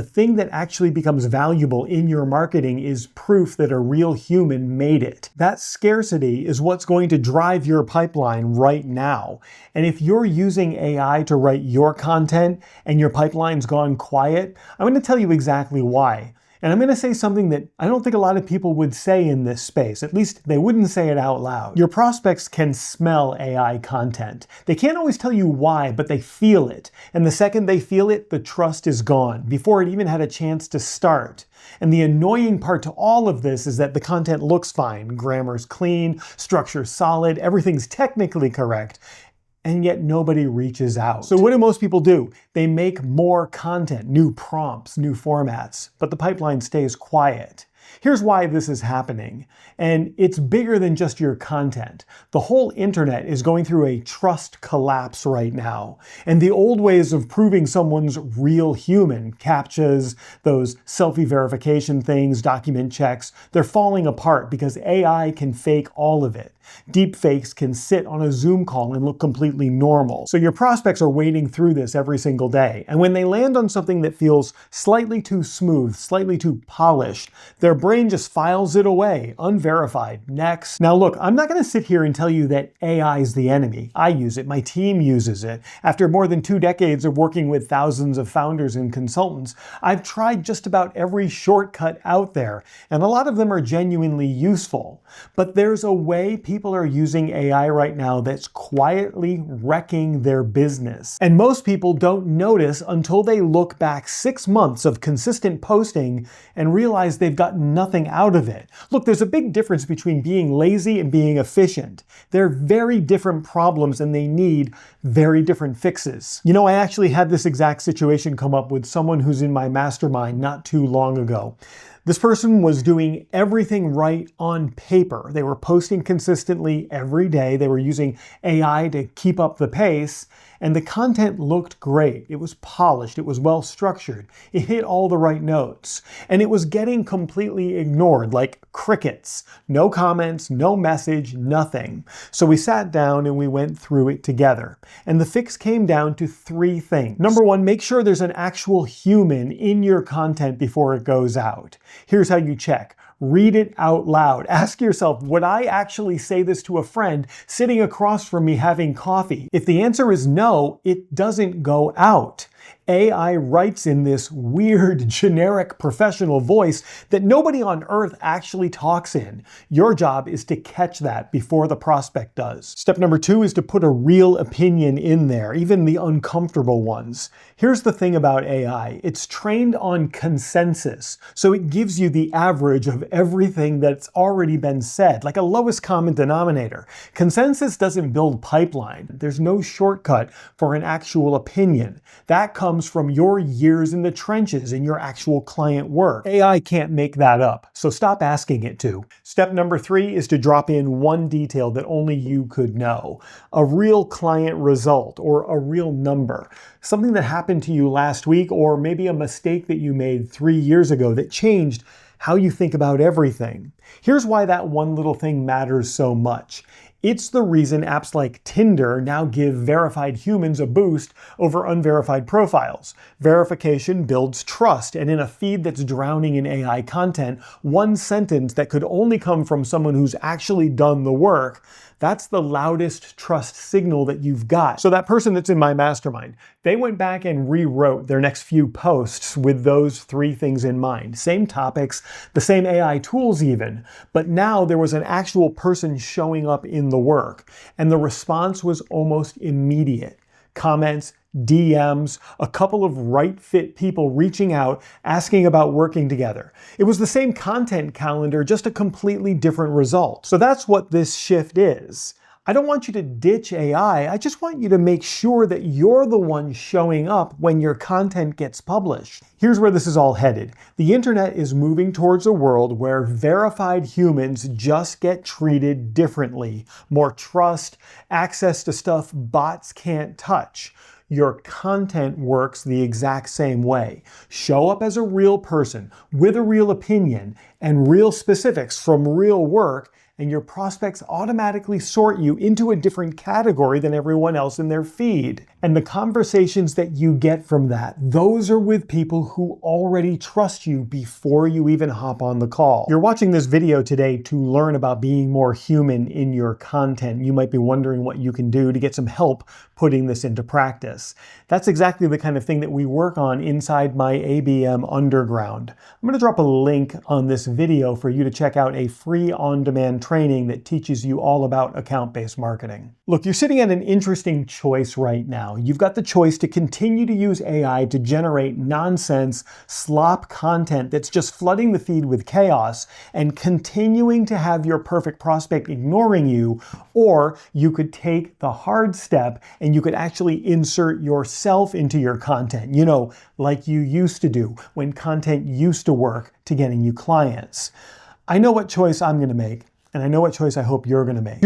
The thing that actually becomes valuable in your marketing is proof that a real human made it. That scarcity is what's going to drive your pipeline right now. And if you're using AI to write your content and your pipeline's gone quiet, I'm going to tell you exactly why. And I'm going to say something that I don't think a lot of people would say in this space. At least they wouldn't say it out loud. Your prospects can smell AI content. They can't always tell you why, but they feel it. And the second they feel it, the trust is gone, before it even had a chance to start. And the annoying part to all of this is that the content looks fine. Grammar's clean, structure's solid, everything's technically correct. And yet nobody reaches out. So what do most people do? They make more content, new prompts, new formats, but the pipeline stays quiet. Here's why this is happening. And it's bigger than just your content. The whole internet is going through a trust collapse right now. And the old ways of proving someone's real human, CAPTCHAs, those selfie verification things, document checks, they're falling apart because AI can fake all of it. Deepfakes can sit on a Zoom call and look completely normal. So your prospects are wading through this every single day. And when they land on something that feels slightly too smooth, slightly too polished, their brain just files it away, unverified, next. Now look, I'm not going to sit here and tell you that AI is the enemy. I use it, my team uses it. After more than 2 decades of working with thousands of founders and consultants, I've tried just about every shortcut out there, and a lot of them are genuinely useful. But there's a way people are using AI right now that's quietly wrecking their business. And most people don't notice until they look back 6 months of consistent posting and realize they've gotten nothing out of it. Look, there's a big difference between being lazy and being efficient. They're very different problems and they need very different fixes. You know, I actually had this exact situation come up with someone who's in my mastermind not too long ago. This person was doing everything right on paper. They were posting consistently every day. They were using AI to keep up the pace, and the content looked great. It was polished. It was well structured. It hit all the right notes. And it was getting completely ignored, like crickets. No comments, no message, nothing. So we sat down and we went through it together. And the fix came down to 3 things. Number 1, make sure there's an actual human in your content before it goes out. Here's how you check. Read it out loud. Ask yourself, would I actually say this to a friend sitting across from me having coffee? If the answer is no, it doesn't go out. AI writes in this weird, generic, professional voice that nobody on earth actually talks in. Your job is to catch that before the prospect does. Step number 2 is to put a real opinion in there, even the uncomfortable ones. Here's the thing about AI. It's trained on consensus, so it gives you the average of everything that's already been said, like a lowest common denominator. Consensus doesn't build pipeline. There's no shortcut for an actual opinion. That comes from your years in the trenches in your actual client work. AI can't make that up, so stop asking it to. Step number 3 is to drop in one detail that only you could know. A real client result or a real number. Something that happened to you last week, or maybe a mistake that you made 3 years ago that changed how you think about everything. Here's why that one little thing matters so much. It's the reason apps like Tinder now give verified humans a boost over unverified profiles. Verification builds trust, and in a feed that's drowning in AI content, one sentence that could only come from someone who's actually done the work, that's the loudest trust signal that you've got. So that person that's in my mastermind, they went back and rewrote their next few posts with those 3 things in mind. Same topics, the same AI tools even, but now there was an actual person showing up in the work, and the response was almost immediate. Comments, DMs, a couple of right fit people reaching out, asking about working together. It was the same content calendar, just a completely different result. So that's what this shift is. I don't want you to ditch AI, I just want you to make sure that you're the one showing up when your content gets published. Here's where this is all headed. The internet is moving towards a world where verified humans just get treated differently. More trust, access to stuff bots can't touch. Your content works the exact same way. Show up as a real person with a real opinion and real specifics from real work, and your prospects automatically sort you into a different category than everyone else in their feed. And the conversations that you get from that, those are with people who already trust you before you even hop on the call. You're watching this video today to learn about being more human in your content. You might be wondering what you can do to get some help putting this into practice. That's exactly the kind of thing that we work on inside my ABM Underground. I'm going to drop a link on this video for you to check out a free on-demand training that teaches you all about account-based marketing. Look, you're sitting at an interesting choice right now. You've got the choice to continue to use AI to generate nonsense, slop content that's just flooding the feed with chaos and continuing to have your perfect prospect ignoring you, or you could take the hard step and you could actually insert yourself into your content, like you used to do when content used to work to getting you clients. I know what choice I'm going to make, and I know what choice I hope you're going to make.